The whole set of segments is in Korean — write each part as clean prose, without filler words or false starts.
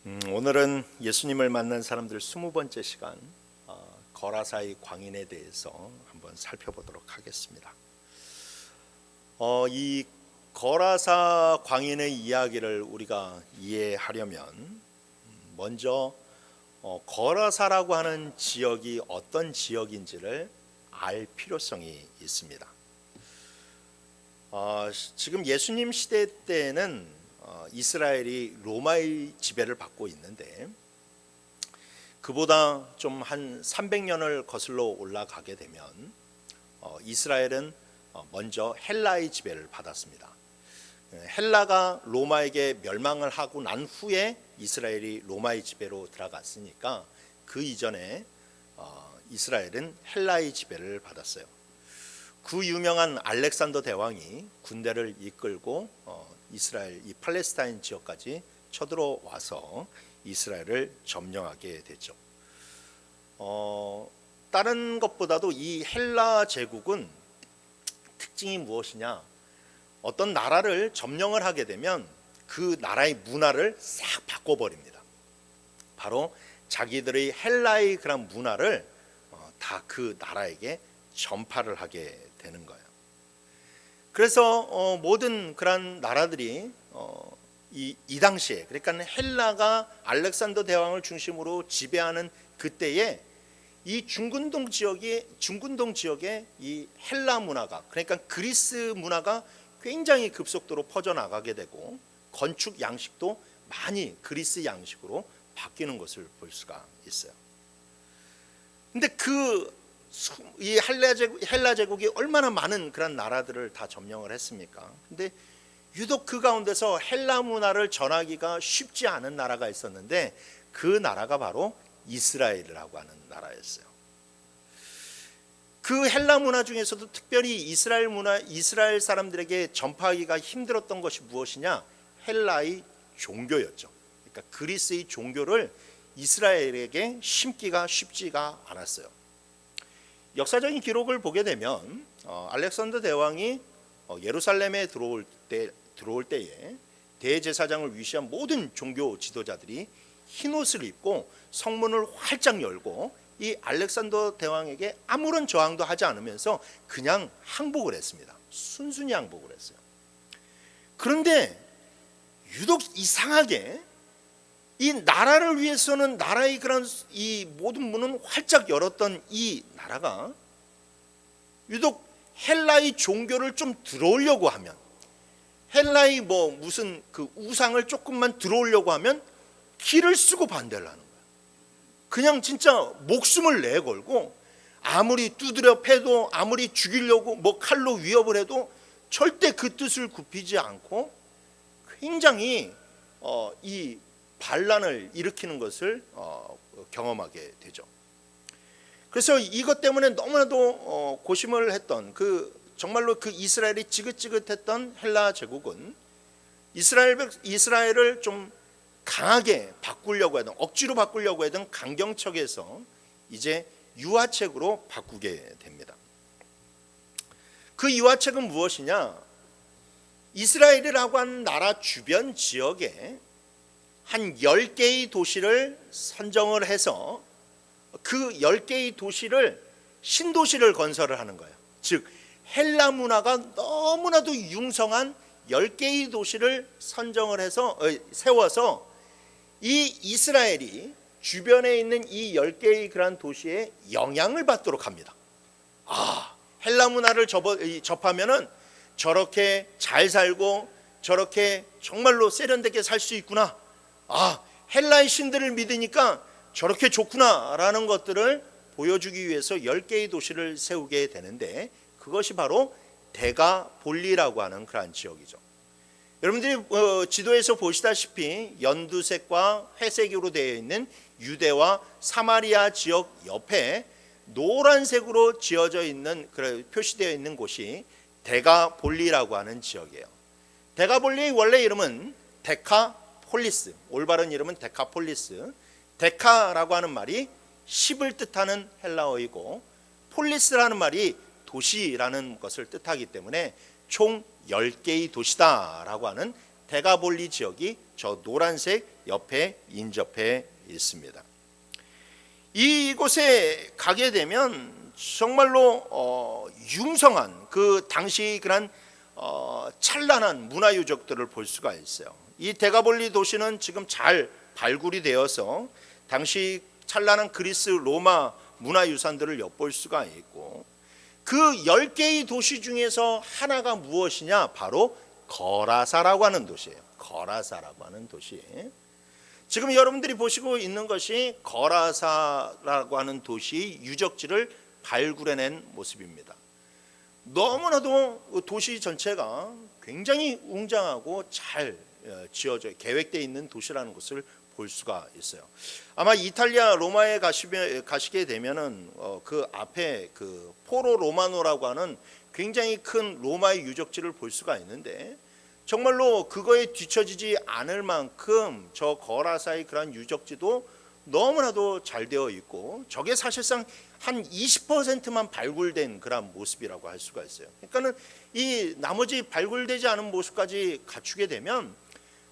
오늘은 예수님을 만난 사람들 20번째 시간 거라사의 광인에 대해서 한번 살펴보도록 하겠습니다. 이 거라사 광인의 이야기를 우리가 이해하려면 먼저 거라사라고 하는 지역이 어떤 지역인지를 알 필요성이 있습니다. 지금 예수님 시대 때에는 이스라엘이 로마의 지배를 받고 있는데 그보다 좀 한 300년을 거슬러 올라가게 되면 이스라엘은 먼저 헬라의 지배를 받았습니다. 헬라가 로마에게 멸망을 하고 난 후에 이스라엘이 로마의 지배로 들어갔으니까 그 이전에 이스라엘은 헬라의 지배를 받았어요. 그 유명한 알렉산더 대왕이 군대를 이끌고 이스라엘 이 팔레스타인 지역까지 쳐들어와서 이스라엘을 점령하게 됐죠. 다른 것보다도 이 헬라 제국은 특징이 무엇이냐? 어떤 나라를 점령을 하게 되면 그 나라의 문화를 싹 바꿔버립니다. 바로 자기들의 헬라의 그런 문화를 다 그 나라에게 전파를 하게 되는 거예요. 그래서 모든 그런 나라들이 이 당시에, 그러니까 헬라가 알렉산더 대왕을 중심으로 지배하는 그때에 이 중근동 지역에 이 헬라 문화가, 그러니까 그리스 문화가 굉장히 급속도로 퍼져나가게 되고 건축 양식도 많이 그리스 양식으로 바뀌는 것을 볼 수가 있어요. 근데 이 헬라 제국이 얼마나 많은 그런 나라들을 다 점령을 했습니까? 근데 유독 그 가운데서 헬라 문화를 전하기가 쉽지 않은 나라가 있었는데 그 나라가 바로 이스라엘이라고 하는 나라였어요. 그 헬라 문화 중에서도 특별히 이스라엘 사람들에게 전파하기가 힘들었던 것이 무엇이냐? 헬라의 종교였죠. 그러니까 그리스의 종교를 이스라엘에게 심기가 쉽지가 않았어요. 역사적인 기록을 보게 되면 알렉산더 대왕이 예루살렘에 들어올 때에 대제사장을 위시한 모든 종교 지도자들이 흰옷을 입고 성문을 활짝 열고 이 알렉산더 대왕에게 아무런 저항도 하지 않으면서 그냥 항복을 했습니다. 순순히 항복을 했어요. 그런데 유독 이상하게 이 나라를 위해서는 나라의 그런 이 모든 문은 활짝 열었던 이 나라가 유독 헬라의 종교를 좀 들어오려고 하면, 헬라의 무슨 그 우상을 조금만 들어오려고 하면 길을 쓰고 반대를 하는 거예요. 그냥 진짜 목숨을 내걸고 아무리 두드려 패도 아무리 죽이려고 칼로 위협을 해도 절대 그 뜻을 굽히지 않고 굉장히 이 반란을 일으키는 것을 경험하게 되죠. 그래서 이것 때문에 너무나도 고심을 했던 정말로 그 이스라엘이 지긋지긋했던 헬라 제국은 이스라엘을 좀 강하게 바꾸려고 하던, 억지로 바꾸려고 하던 강경척에서 이제 유화책으로 바꾸게 됩니다. 그 유화책은 무엇이냐? 이스라엘이라고 하는 나라 주변 지역에 한 10개의 도시를 선정을 해서 그 10개의 도시를 신도시를 건설을 하는 거예요. 즉 헬라 문화가 너무나도 융성한 10개의 도시를 선정을 해서 세워서 이 이스라엘이 주변에 있는 이 10개의 그러한 도시에 영향을 받도록 합니다. 헬라 문화를 접하면은 저렇게 잘 살고 저렇게 정말로 세련되게 살 수 있구나. 헬라의 신들을 믿으니까 저렇게 좋구나라는 것들을 보여주기 위해서 10개의 도시를 세우게 되는데 그것이 바로 데가볼리라고 하는 그러한 지역이죠. 여러분들이 지도에서 보시다시피 연두색과 회색으로 되어 있는 유대와 사마리아 지역 옆에 노란색으로 지어져 있는, 표시되어 있는 곳이 데가볼리라고 하는 지역이에요. 데가볼리의 원래 이름은 데카폴리스, 올바른 이름은 데카폴리스. 데카라고 하는 말이 10을 뜻하는 헬라어이고 폴리스라는 말이 도시라는 것을 뜻하기 때문에 총 10개의 도시다라고 하는 데가볼리 지역이 저 노란색 옆에 인접해 있습니다. 이곳에 가게 되면 정말로 융성한 그 당시 그런 찬란한 문화유적들을 볼 수가 있어요. 이 데가볼리 도시는 지금 잘 발굴이 되어서 당시 찬란한 그리스 로마 문화유산들을 엿볼 수가 있고, 그 10개의 도시 중에서 하나가 무엇이냐? 바로 거라사라고 하는 도시예요. 거라사라고 하는 도시. 지금 여러분들이 보시고 있는 것이 거라사라고 하는 도시 유적지를 발굴해낸 모습입니다. 너무나도 도시 전체가 굉장히 웅장하고 잘 지어져 계획되어 있는 도시라는 것을 볼 수가 있어요. 아마 이탈리아 로마에 가시게 되면은 그 앞에 그 포로 로마노라고 하는 굉장히 큰 로마의 유적지를 볼 수가 있는데, 정말로 그거에 뒤처지지 않을 만큼 저 거라사의 그런 유적지도 너무나도 잘 되어 있고, 저게 사실상 한 20%만 발굴된 그런 모습이라고 할 수가 있어요. 그러니까는 이 나머지 발굴되지 않은 모습까지 갖추게 되면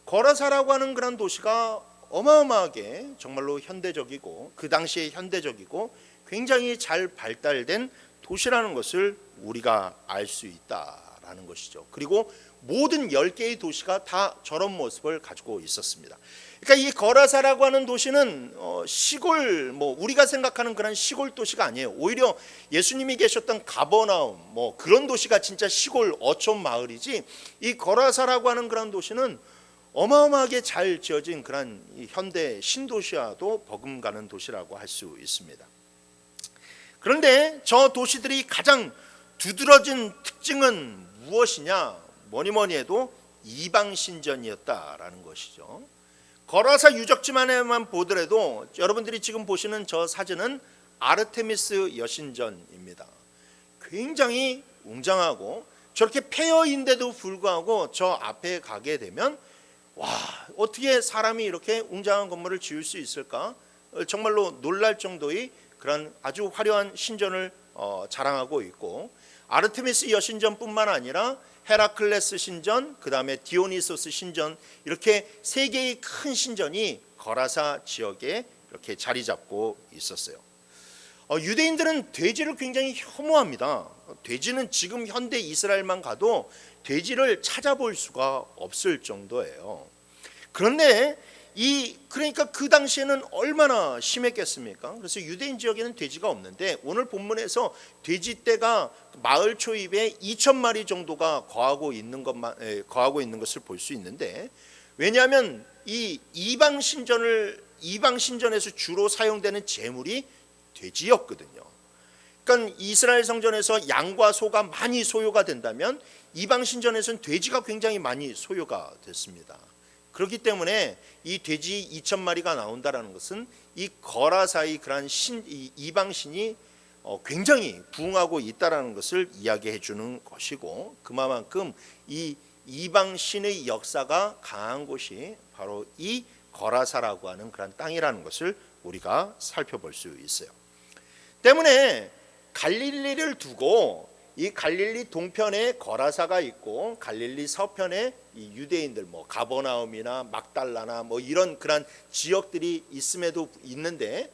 거라사라고 하는 그런 도시가 어마어마하게 정말로 현대적이고 그 당시에 현대적이고 굉장히 잘 발달된 도시라는 것을 우리가 알 수 있다라는 것이죠. 그리고 모든 10개의 도시가 다 저런 모습을 가지고 있었습니다. 그러니까 이 거라사라고 하는 도시는 시골, 우리가 생각하는 그런 시골 도시가 아니에요. 오히려 예수님이 계셨던 가버나움 그런 도시가 진짜 시골 어촌 마을이지, 이 거라사라고 하는 그런 도시는 어마어마하게 잘 지어진 그런 현대 신도시와도 버금가는 도시라고 할 수 있습니다. 그런데 저 도시들이 가장 두드러진 특징은 무엇이냐? 뭐니 해도 이방신전이었다라는 것이죠. 거라사 유적지만에만 보더라도 여러분들이 지금 보시는 저 사진은 아르테미스 여신전입니다. 굉장히 웅장하고 저렇게 폐허인데도 불구하고 저 앞에 가게 되면 와, 어떻게 사람이 이렇게 웅장한 건물을 지을 수 있을까? 정말로 놀랄 정도의 그런 아주 화려한 신전을 자랑하고 있고, 아르테미스 여신전뿐만 아니라 헤라클레스 신전, 그 다음에 디오니소스 신전, 이렇게 3개의 큰 신전이 거라사 지역에 이렇게 자리 잡고 있었어요. 유대인들은 돼지를 굉장히 혐오합니다. 돼지는 지금 현대 이스라엘만 가도 돼지를 찾아볼 수가 없을 정도예요. 그런데 그러니까 그 당시에는 얼마나 심했겠습니까? 그래서 유대인 지역에는 돼지가 없는데, 오늘 본문에서 돼지떼가 마을 초입에 2,000마리 정도가 거하고 있는 것을 볼 수 있는데, 왜냐하면 이 이방 신전에서 주로 사용되는 제물이 돼지였거든요. 그러니까 이스라엘 성전에서 양과 소가 많이 소요가 된다면 이방 신전에서는 돼지가 굉장히 많이 소요가 됐습니다. 그렇기 때문에 이 돼지 2,000마리가 나온다라는 것은 이 거라사의 그런 이방 신이 굉장히 부흥하고 있다라는 것을 이야기해 주는 것이고, 그만큼 이 이방 신의 역사가 강한 곳이 바로 이 거라사라고 하는 그런 땅이라는 것을 우리가 살펴볼 수 있어요. 때문에 갈릴리를 두고 이 갈릴리 동편에 거라사가 있고 갈릴리 서편에 이 유대인들 가버나움이나 막달라나 이런 그런 지역들이 있음에도 있는데,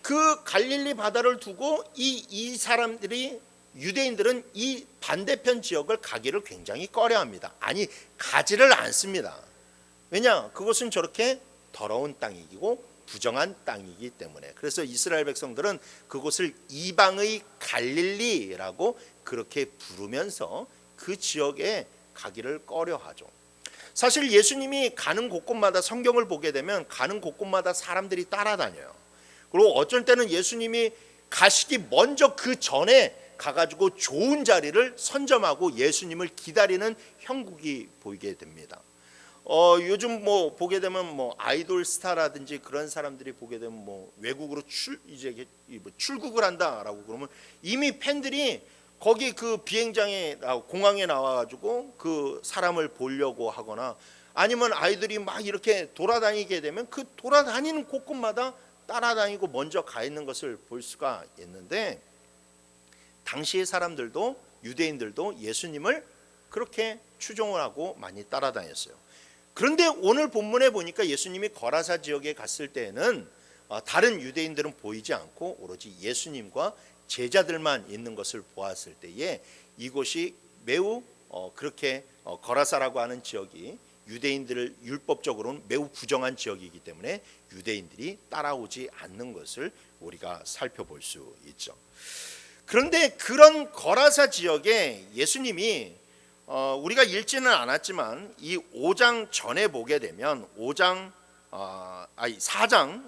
그 갈릴리 바다를 두고 이 사람들이 유대인들은 이 반대편 지역을 가기를 굉장히 꺼려합니다. 아니, 가지를 않습니다. 왜냐? 그것은 저렇게 더러운 땅이고 부정한 땅이기 때문에. 그래서 이스라엘 백성들은 그곳을 이방의 갈릴리라고 그렇게 부르면서 그 지역에 가기를 꺼려하죠. 사실 예수님이 가는 곳곳마다 성경을 보게 되면 가는 곳곳마다 사람들이 따라다녀요. 그리고 어쩔 때는 예수님이 가시기 먼저 그 전에 가가지고 좋은 자리를 선점하고 예수님을 기다리는 형국이 보이게 됩니다. 요즘 보게 되면 아이돌 스타라든지 그런 사람들이 보게 되면 외국으로 출국을 한다라고 그러면 이미 팬들이 거기 그 비행장에 공항에 나와가지고 그 사람을 보려고 하거나, 아니면 아이들이 막 이렇게 돌아다니게 되면 그 돌아다니는 곳곳마다 따라다니고 먼저 가 있는 것을 볼 수가 있는데, 당시의 사람들도 유대인들도 예수님을 그렇게 추종을 하고 많이 따라다녔어요. 그런데 오늘 본문에 보니까 예수님이 거라사 지역에 갔을 때에는 다른 유대인들은 보이지 않고 오로지 예수님과 제자들만 있는 것을 보았을 때에 이곳이 매우 그렇게 거라사라고 하는 지역이 유대인들을 율법적으로는 매우 부정한 지역이기 때문에 유대인들이 따라오지 않는 것을 우리가 살펴볼 수 있죠. 그런데 그런 거라사 지역에 예수님이 우리가 읽지는 않았지만 이 5장 전에 보게 되면 4장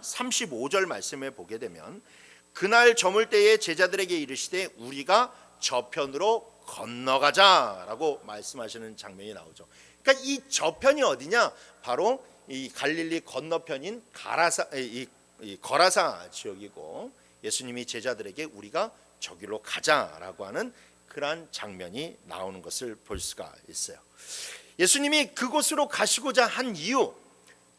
35절 말씀에 보게 되면 그날 저물 때에 제자들에게 이르시되 우리가 저편으로 건너가자라고 말씀하시는 장면이 나오죠. 그러니까 이 저편이 어디냐? 바로 이 갈릴리 건너편인 거라사 지역이고 예수님이 제자들에게 우리가 저기로 가자라고 하는 그러한 장면이 나오는 것을 볼 수가 있어요. 예수님이 그곳으로 가시고자 한 이유,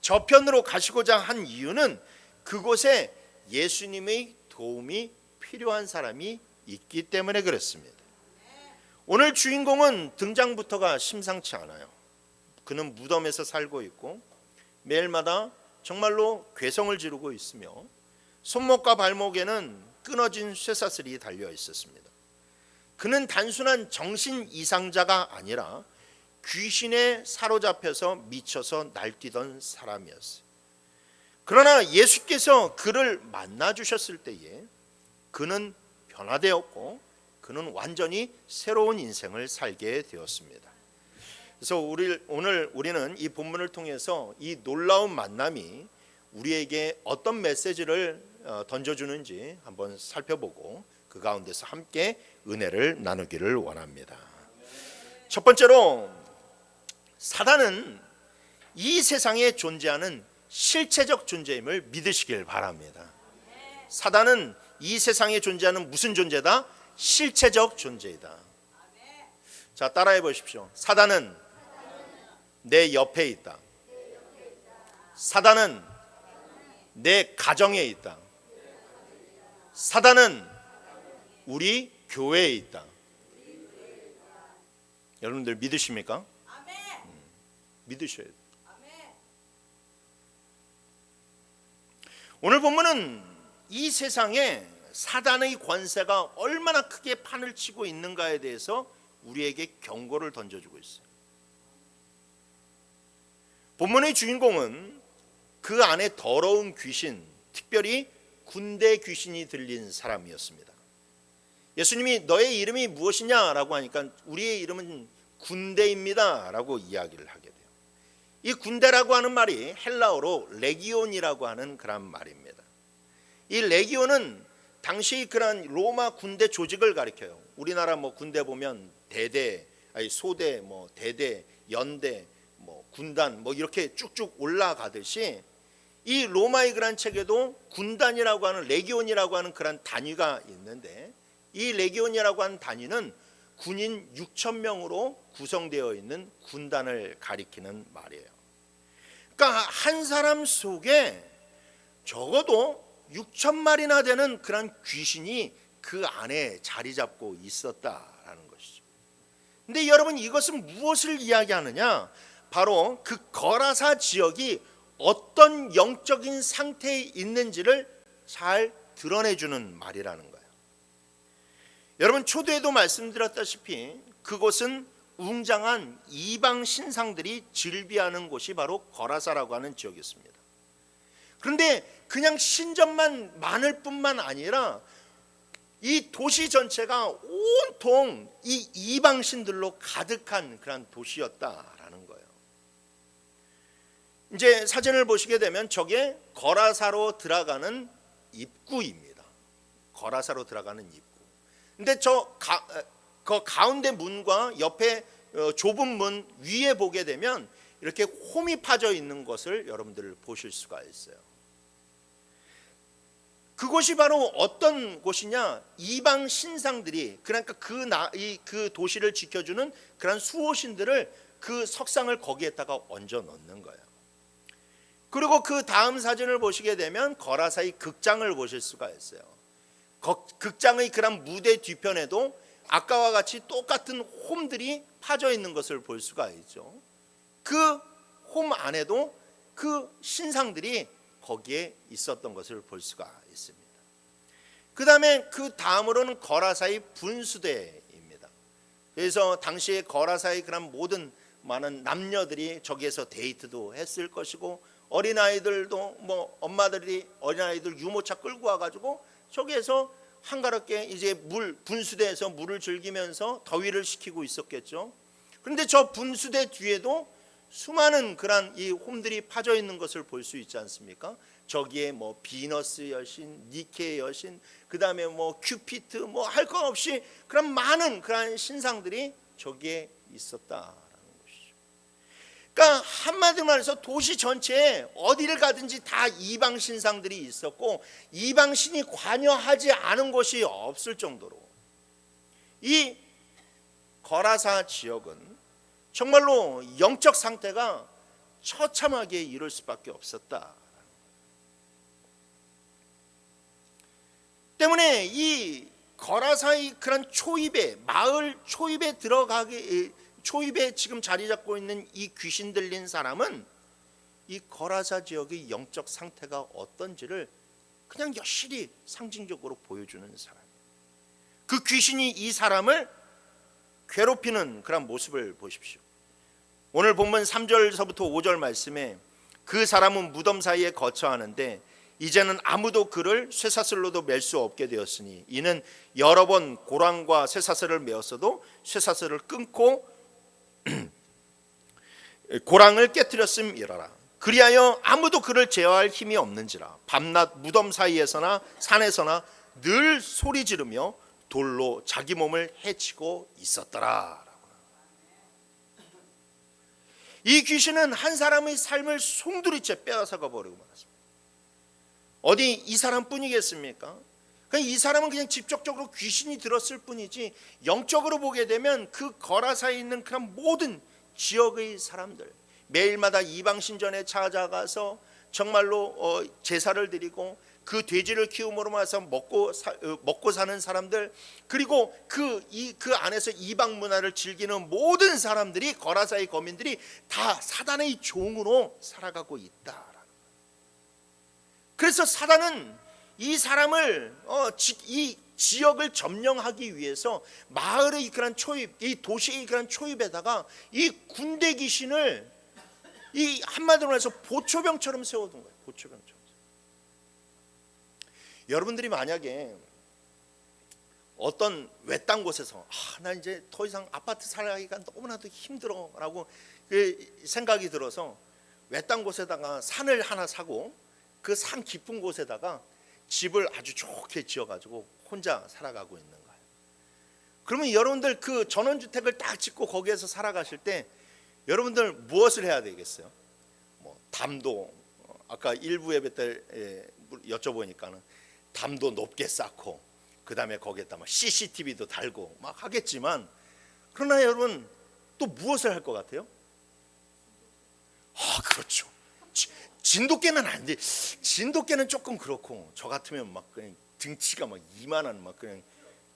저편으로 가시고자 한 이유는 그곳에 예수님의 도움이 필요한 사람이 있기 때문에 그렇습니다. 오늘 주인공은 등장부터가 심상치 않아요. 그는 무덤에서 살고 있고 매일마다 정말로 괴성을 지르고 있으며 손목과 발목에는 끊어진 쇠사슬이 달려 있었습니다. 그는 단순한 정신 이상자가 아니라 귀신에 사로잡혀서 미쳐서 날뛰던 사람이었어요. 그러나 예수께서 그를 만나 주셨을 때에 그는 변화되었고 그는 완전히 새로운 인생을 살게 되었습니다. 그래서 오늘 우리는 이 본문을 통해서 이 놀라운 만남이 우리에게 어떤 메시지를 던져주는지 한번 살펴보고 그 가운데서 함께 은혜를 나누기를 원합니다. 첫 번째로 사단은 이 세상에 존재하는 실체적 존재임을 믿으시길 바랍니다. 사단은 이 세상에 존재하는 무슨 존재다? 실체적 존재이다. 자, 따라해 보십시오. 사단은 내 옆에 있다. 사단은 내 가정에 있다. 사단은 우리 교회에 있다. 여러분들 믿으십니까? 믿으셔야 돼요. 오늘 본문은 이 세상에 사단의 권세가 얼마나 크게 판을 치고 있는가에 대해서 우리에게 경고를 던져주고 있어요. 본문의 주인공은 그 안에 더러운 귀신, 특별히 군대 귀신이 들린 사람이었습니다. 예수님이 너의 이름이 무엇이냐라고 하니까 우리의 이름은 군대입니다 라고 이야기를 하게 돼요. 이 군대라고 하는 말이 헬라어로 레기온이라고 하는 그런 말입니다. 이 레기온은 당시 그런 로마 군대 조직을 가리켜요. 우리나라 군대 보면 대대, 소대, 대대, 연대, 군단 이렇게 쭉쭉 올라가듯이 이 로마의 그런 책에도 군단이라고 하는 레기온이라고 하는 그런 단위가 있는데 이 레기온이라고 하는 단위는 군인 6,000명으로 구성되어 있는 군단을 가리키는 말이에요. 그러니까 한 사람 속에 적어도 6,000마리나 되는 그런 귀신이 그 안에 자리 잡고 있었다라는 것이죠. 근데 여러분 이것은 무엇을 이야기하느냐? 바로 그 거라사 지역이 어떤 영적인 상태에 있는지를 잘 드러내주는 말이라는 거예요. 여러분 초대에도 말씀드렸다시피 그곳은 웅장한 이방 신상들이 즐비하는 곳이 바로 거라사라고 하는 지역이었습니다. 그런데 그냥 신전만 많을 뿐만 아니라 이 도시 전체가 온통 이 이방신들로 가득한 그런 도시였다라는 거예요. 이제 사진을 보시게 되면 저게 거라사로 들어가는 입구입니다. 거라사로 들어가는 입구. 근데 그 가운데 문과 옆에 좁은 문 위에 보게 되면 이렇게 홈이 파져 있는 것을 여러분들 보실 수가 있어요. 그곳이 바로 어떤 곳이냐? 이방 신상들이 그러니까 그 도시를 지켜주는 그런 수호신들을 그 석상을 거기에다가 얹어 놓는 거예요. 그리고 그 다음 사진을 보시게 되면 거라사의 극장을 보실 수가 있어요. 극장의 그런 무대 뒤편에도 아까와 같이 똑같은 홈들이 파져 있는 것을 볼 수가 있죠. 그 홈 안에도 그 신상들이 거기에 있었던 것을 볼 수가 있습니다. 그 다음에 그 다음으로는 거라사의 분수대입니다. 그래서 당시에 거라사의 그런 모든 많은 남녀들이 저기에서 데이트도 했을 것이고, 어린아이들도 뭐 엄마들이 어린아이들 유모차 끌고 와가지고 저기에서 한가롭게 이제 분수대에서 물을 즐기면서 더위를 식히고 있었겠죠. 그런데 저 분수대 뒤에도 수많은 그런 이 홈들이 파져 있는 것을 볼 수 있지 않습니까? 저기에 뭐 비너스 여신, 니케 여신, 그 다음에 뭐 큐피트, 뭐 할 것 없이 그런 많은 그런 신상들이 저기에 있었다라는 것이죠. 그러니까 한마디로 말해서 도시 전체에 어디를 가든지 다 이방 신상들이 있었고, 이방 신이 관여하지 않은 곳이 없을 정도로 이 거라사 지역은 정말로 영적 상태가 처참하게 이룰 수밖에 없었다. 때문에 이 거라사의 그런 초입에, 마을 초입에 초입에 지금 자리 잡고 있는 이 귀신 들린 사람은 이 거라사 지역의 영적 상태가 어떤지를 그냥 여실히 상징적으로 보여주는 사람. 그 귀신이 이 사람을 괴롭히는 그런 모습을 보십시오. 오늘 본문 3절서부터 5절 말씀에 그 사람은 무덤 사이에 거처하는데 이제는 아무도 그를 쇠사슬로도 맬 수 없게 되었으니 이는 여러 번 고랑과 쇠사슬을 메었어도 쇠사슬을 끊고 고랑을 깨뜨렸음이라라. 그리하여 아무도 그를 제어할 힘이 없는지라. 밤낮 무덤 사이에서나 산에서나 늘 소리 지르며 돌로 자기 몸을 해치고 있었더라. 이 귀신은 한 사람의 삶을 송두리째 빼앗아가 버리고 말았습니다. 어디 이 사람뿐이겠습니까? 이 사람은 그냥 직접적으로 귀신이 들었을 뿐이지, 영적으로 보게 되면 그 거라사에 있는 그런 모든 지역의 사람들, 매일마다 이방신전에 찾아가서 정말로 제사를 드리고 그 돼지를 키움으로 해서 먹고 사는 사람들, 그리고 그 안에서 이방 문화를 즐기는 모든 사람들이, 거라사의 거민들이 다 사단의 종으로 살아가고 있다. 그래서 사단은 이 사람을 이 지역을 점령하기 위해서 마을의 그런 초입, 이 도시의 그런 초입에다가 이 군대 귀신을 이 한마디로 해서 보초병처럼 세워둔 거예요. 보초병처럼. 여러분들이 만약에 어떤 외딴 곳에서 나 이제 더 이상 아파트 살기가 너무나도 힘들어라고 생각이 들어서 외딴 곳에다가 산을 하나 사고 그 산 깊은 곳에다가 집을 아주 좋게 지어가지고 혼자 살아가고 있는 거예요. 그러면 여러분들 그 전원주택을 딱 짓고 거기에서 살아가실 때 여러분들 무엇을 해야 되겠어요? 뭐 담도, 아까 일부 예배 때 여쭤보니까는 담도 높게 쌓고 그 다음에 거기에다 막 CCTV도 달고 막 하겠지만, 그러나 여러분 또 무엇을 할 것 같아요? 그렇죠. 진돗개는 안 돼. 진돗개는 조금 그렇고, 저 같으면 막 그냥 등치가 막 이만한 막 그냥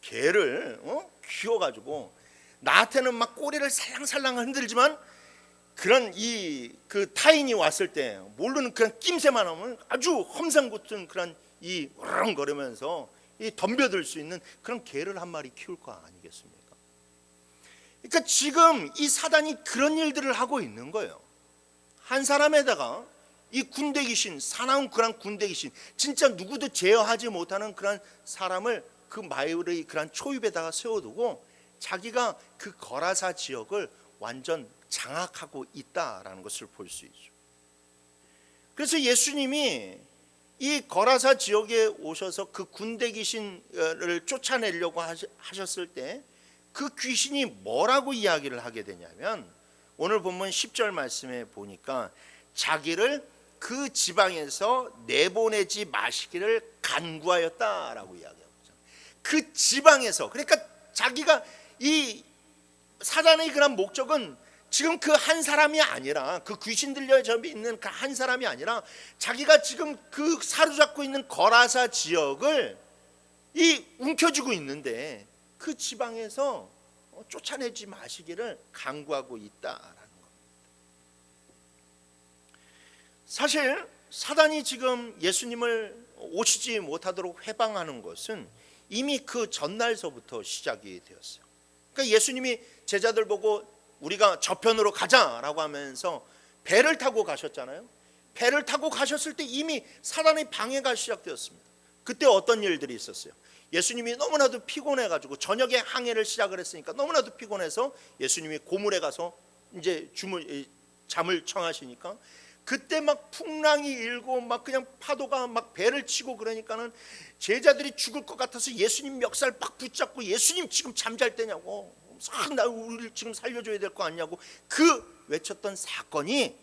개를 키워가지고 나한테는 막 꼬리를 살랑살랑 흔들지만 그런 그 타인이 왔을 때 모르는 그런 낌새만 하면 아주 험상궂은 그런 이 으렁거리면서 이 덤벼들 수 있는 그런 개를 한 마리 키울 거 아니겠습니까? 그러니까 지금 이 사단이 그런 일들을 하고 있는 거예요. 한 사람에다가 이 군대 귀신, 사나운 그런 군대 귀신, 진짜 누구도 제어하지 못하는 그런 사람을 그 마을의 그런 초입에다가 세워두고 자기가 그 거라사 지역을 완전 장악하고 있다라는 것을 볼 수 있죠. 그래서 예수님이 이 거라사 지역에 오셔서 그 군대 귀신을 쫓아내려고 하셨을 때 그 귀신이 뭐라고 이야기를 하게 되냐면, 오늘 본문 10절 말씀에 보니까 자기를 그 지방에서 내보내지 마시기를 간구하였다라고 이야기하고 있잖아요. 그 지방에서, 그러니까 자기가 이 사단의 그런 목적은 지금 그 한 사람이 아니라, 그 귀신 들려 있는 그 한 사람이 아니라 자기가 지금 그 사로잡고 있는 거라사 지역을 움켜쥐고 있는데 그 지방에서 쫓아내지 마시기를 간구하고 있다라는 겁니다. 사실 사단이 지금 예수님을 오시지 못하도록 회방하는 것은 이미 그 전날서부터 시작이 되었어요. 그러니까 예수님이 제자들 보고 우리가 저편으로 가자라고 하면서 배를 타고 가셨잖아요. 배를 타고 가셨을 때 이미 사단의 방해가 시작되었습니다. 그때 어떤 일들이 있었어요? 예수님이 너무나도 피곤해가지고 저녁에 항해를 시작을 했으니까 너무나도 피곤해서 예수님이 고물에 가서 이제 잠을 청하시니까 그때 막 풍랑이 일고 막 그냥 파도가 막 배를 치고 그러니까는 제자들이 죽을 것 같아서 예수님 멱살 팍 붙잡고 예수님 지금 잠잘 때냐고, 나 우리를 지금 살려줘야 될 거 아니냐고 그 외쳤던 사건이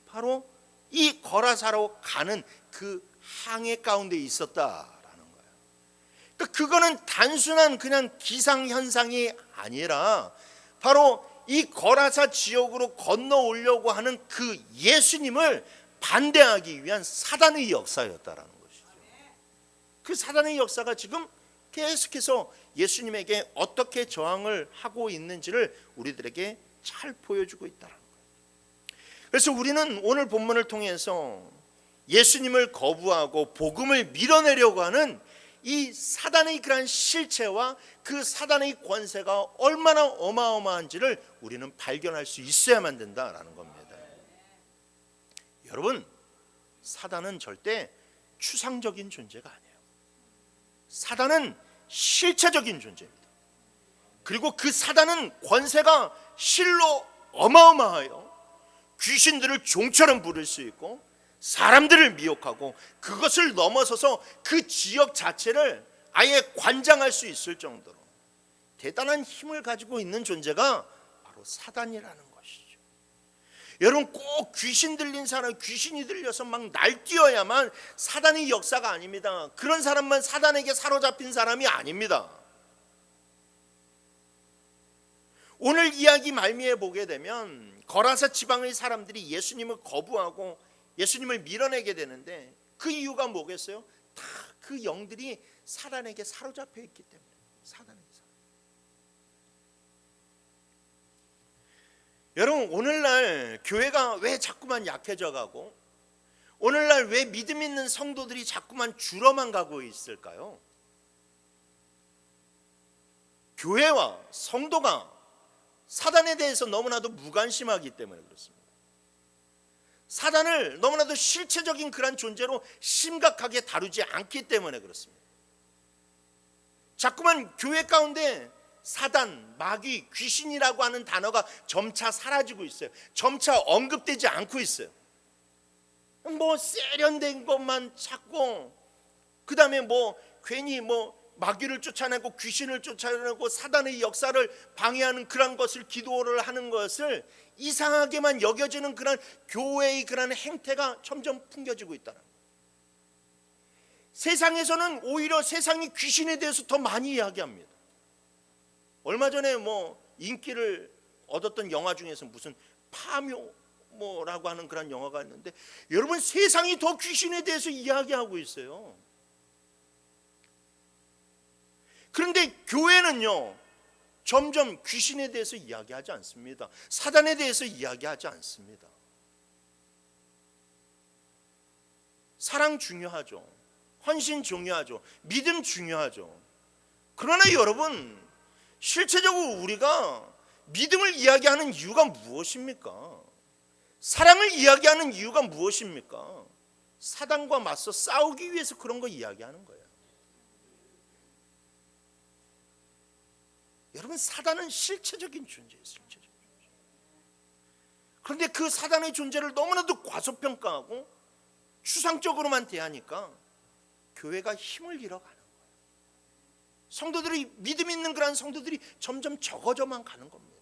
바로 이 거라사로 가는 그 항해 가운데 있었다라는 거예요. 그러니까 그거는 단순한 그냥 기상 현상이 아니라 바로 이 거라사 지역으로 건너오려고 하는 그 예수님을 반대하기 위한 사단의 역사였다라는 것이죠. 그 사단의 역사가 지금 계속해서 예수님에게 어떻게 저항을 하고 있는지를 우리들에게 잘 보여주고 있다는 거예요. 그래서 우리는 오늘 본문을 통해서 예수님을 거부하고 복음을 밀어내려고 하는 이 사단의 그러한 실체와 그 사단의 권세가 얼마나 어마어마한지를 우리는 발견할 수 있어야만 된다라는 겁니다. 여러분, 사단은 절대 추상적인 존재가 아니에요. 사단은 실체적인 존재입니다. 그리고 그 사단은 권세가 실로 어마어마해요. 귀신들을 종처럼 부를 수 있고 사람들을 미혹하고 그것을 넘어서서 그 지역 자체를 아예 관장할 수 있을 정도로 대단한 힘을 가지고 있는 존재가 바로 사단이라는 것이죠. 여러분, 꼭 귀신 들린 사람, 귀신이 들려서 막 날뛰어야만 사단의 역사가 아닙니다. 그런 사람만 사단에게 사로잡힌 사람이 아닙니다. 오늘 이야기 말미에 보게 되면 거라사 지방의 사람들이 예수님을 거부하고 예수님을 밀어내게 되는데 그 이유가 뭐겠어요? 다 그 영들이 사단에게 사로잡혀 있기 때문에. 사단에게. 여러분, 오늘날 교회가 왜 자꾸만 약해져 가고 오늘날 왜 믿음 있는 성도들이 자꾸만 줄어만 가고 있을까요? 교회와 성도가 사단에 대해서 너무나도 무관심하기 때문에 그렇습니다. 사단을 너무나도 실체적인 그런 존재로 심각하게 다루지 않기 때문에 그렇습니다. 자꾸만 교회 가운데 사단, 마귀, 귀신이라고 하는 단어가 점차 사라지고 있어요. 점차 언급되지 않고 있어요. 뭐 세련된 것만 찾고 그 다음에 뭐 괜히 뭐 마귀를 쫓아내고 귀신을 쫓아내고 사단의 역사를 방해하는 그런 것을 기도를 하는 것을 이상하게만 여겨지는 그런 교회의 그런 행태가 점점 풍겨지고 있다는 거예요. 세상에서는 오히려 세상이 귀신에 대해서 더 많이 이야기합니다. 얼마 전에 뭐 인기를 얻었던 영화 중에서 무슨 파묘라고 하는 그런 영화가 있는데 여러분, 세상이 더 귀신에 대해서 이야기하고 있어요. 그런데 교회는요, 점점 귀신에 대해서 이야기하지 않습니다. 사단에 대해서 이야기하지 않습니다. 사랑 중요하죠. 헌신 중요하죠. 믿음 중요하죠. 그러나 여러분, 실체적으로 우리가 믿음을 이야기하는 이유가 무엇입니까? 사랑을 이야기하는 이유가 무엇입니까? 사단과 맞서 싸우기 위해서 그런 거 이야기하는 거예요. 여러분, 사단은 실체적인 존재예요. 실체적인 존재. 그런데 그 사단의 존재를 너무나도 과소평가하고 추상적으로만 대하니까 교회가 힘을 잃어가는 거예요. 성도들이, 믿음 있는 그런 성도들이 점점 적어져만 가는 겁니다.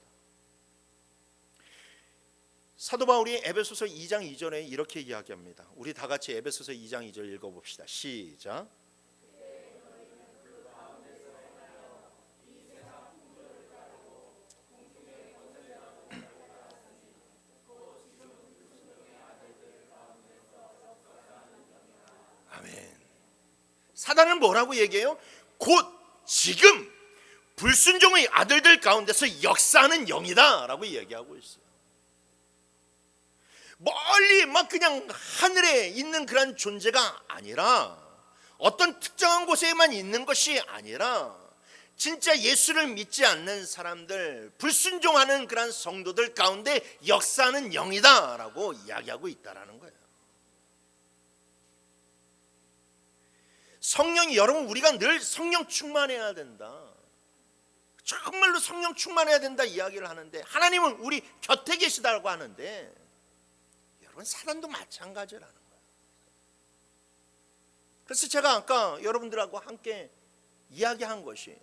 사도 바울이 에베소서 2장 2절에 이렇게 이야기합니다. 우리 다 같이 에베소서 2장 2절 읽어봅시다. 시작. 사단은 뭐라고 얘기해요? 곧 지금 불순종의 아들들 가운데서 역사하는 영이다 라고 얘기하고 있어요. 멀리 막 그냥 하늘에 있는 그런 존재가 아니라, 어떤 특정한 곳에만 있는 것이 아니라, 진짜 예수를 믿지 않는 사람들, 불순종하는 그런 성도들 가운데 역사하는 영이다라고 이야기하고 있다라는 거예요. 성령이, 여러분, 우리가 늘 성령 충만해야 된다, 정말로 성령 충만해야 된다 이야기를 하는데, 하나님은 우리 곁에 계시다고 하는데, 여러분, 사단도 마찬가지라는 거예요. 그래서 제가 아까 여러분들하고 함께 이야기한 것이,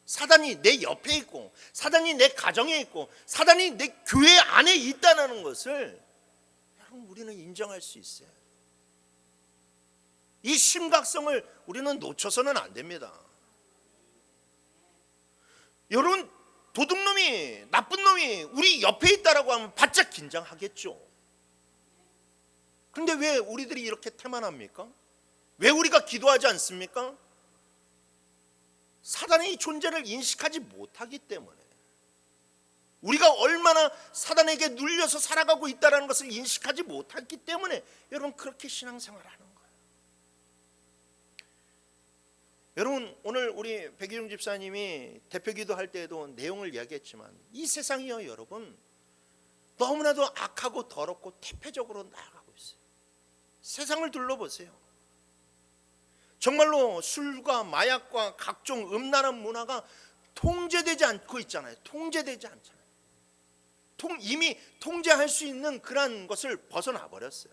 사단이 내 옆에 있고, 사단이 내 가정에 있고, 사단이 내 교회 안에 있다는 것을 여러분, 우리는 인정할 수 있어요. 이 심각성을 우리는 놓쳐서는 안 됩니다. 여러분, 도둑놈이, 나쁜 놈이 우리 옆에 있다라고 하면 바짝 긴장하겠죠. 그런데 왜 우리들이 이렇게 태만합니까? 왜 우리가 기도하지 않습니까? 사단의 존재를 인식하지 못하기 때문에, 우리가 얼마나 사단에게 눌려서 살아가고 있다는 것을 인식하지 못했기 때문에 여러분, 그렇게 신앙생활을 하는 거예요. 여러분, 오늘 우리 백희종 집사님이 대표기도 할 때에도 내용을 이야기했지만, 이 세상이요 여러분, 너무나도 악하고 더럽고 태폐적으로 나아가고 있어요. 세상을 둘러보세요. 정말로 술과 마약과 각종 음란한 문화가 통제되지 않고 있잖아요. 통제되지 않잖아요. 이미 통제할 수 있는 그런 것을 벗어나 버렸어요.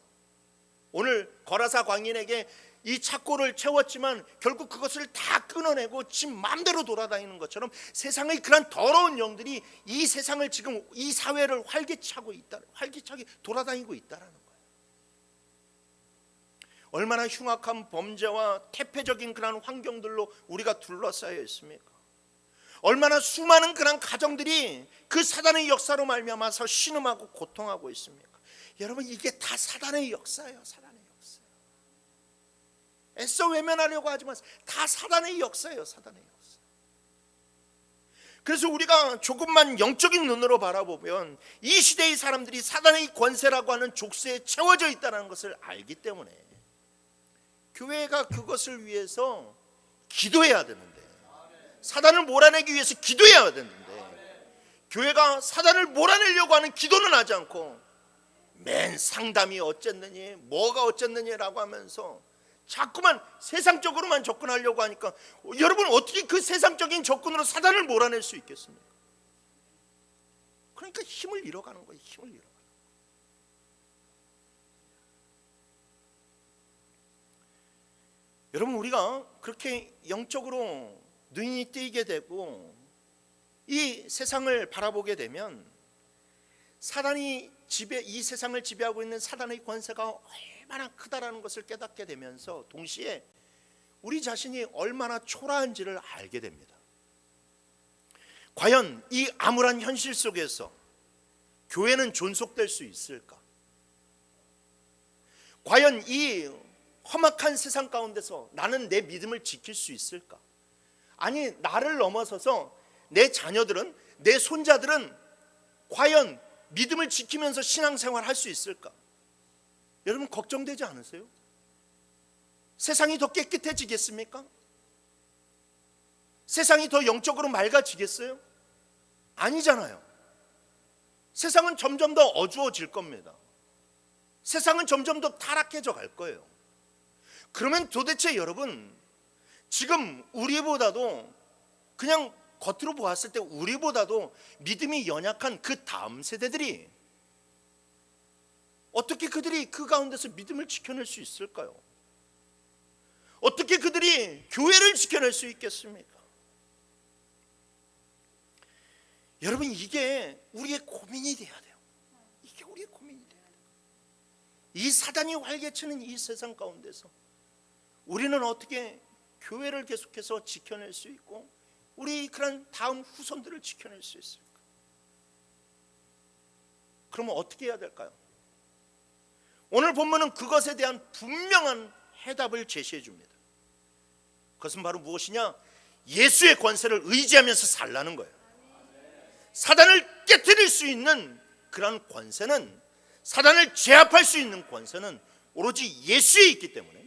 오늘 거라사 광인에게 이 착고를 채웠지만 결국 그것을 다 끊어내고 지 마음대로 돌아다니는 것처럼, 세상의 그런 더러운 영들이 이 세상을, 지금 이 사회를 활기차게 돌아다니고 있다라는 거예요. 얼마나 흉악한 범죄와 태폐적인 그런 환경들로 우리가 둘러싸여 있습니까? 얼마나 수많은 그런 가정들이 그 사단의 역사로 말미암아서 신음하고 고통하고 있습니까? 여러분, 이게 다 사단의 역사예요. 사단의 역사. 애써 외면하려고 하지만 다 사단의 역사예요. 사단의 역사. 그래서 우리가 조금만 영적인 눈으로 바라보면, 이 시대의 사람들이 사단의 권세라고 하는 족쇄에 채워져 있다는 것을 알기 때문에 교회가 그것을 위해서 기도해야 되는데, 사단을 몰아내기 위해서 기도해야 되는데, 교회가 사단을 몰아내려고 하는 기도는 하지 않고 맨 상담이 어쨌느니 뭐가 어쨌느니라고 하면서 자꾸만 세상적으로만 접근하려고 하니까, 여러분, 어떻게 그 세상적인 접근으로 사단을 몰아낼 수 있겠습니까? 그러니까 힘을 잃어가는 거예요. 힘을 잃어. 여러분, 우리가 그렇게 영적으로 눈이 띄게 되고 이 세상을 바라보게 되면, 사단이 이 세상을 지배하고 있는 사단의 권세가 얼마나 크다라는 것을 깨닫게 되면서, 동시에 우리 자신이 얼마나 초라한지를 알게 됩니다. 과연 이 암울한 현실 속에서 교회는 존속될 수 있을까? 과연 이 험악한 세상 가운데서 나는 내 믿음을 지킬 수 있을까? 아니, 나를 넘어서서 내 자녀들은, 내 손자들은 과연 믿음을 지키면서 신앙생활 할 수 있을까? 여러분, 걱정되지 않으세요? 세상이 더 깨끗해지겠습니까? 세상이 더 영적으로 맑아지겠어요? 아니잖아요. 세상은 점점 더 어두워질 겁니다. 세상은 점점 더 타락해져 갈 거예요. 그러면 도대체 여러분, 지금 우리보다도, 그냥 겉으로 보았을 때 우리보다도 믿음이 연약한 그 다음 세대들이 어떻게 그들이 그 가운데서 믿음을 지켜낼 수 있을까요? 어떻게 그들이 교회를 지켜낼 수 있겠습니까? 여러분, 이게 우리의 고민이 돼야 돼요. 이게 우리의 고민이 돼야 돼요. 이 사단이 활개치는 이 세상 가운데서 우리는 어떻게 교회를 계속해서 지켜낼 수 있고, 우리 그런 다음 후손들을 지켜낼 수 있을까? 그러면 어떻게 해야 될까요? 오늘 본문은 그것에 대한 분명한 해답을 제시해 줍니다. 그것은 바로 무엇이냐? 예수의 권세를 의지하면서 살라는 거예요. 사단을 깨트릴 수 있는 그런 권세는 사단을 제압할 수 있는 권세는 오로지 예수에 있기 때문에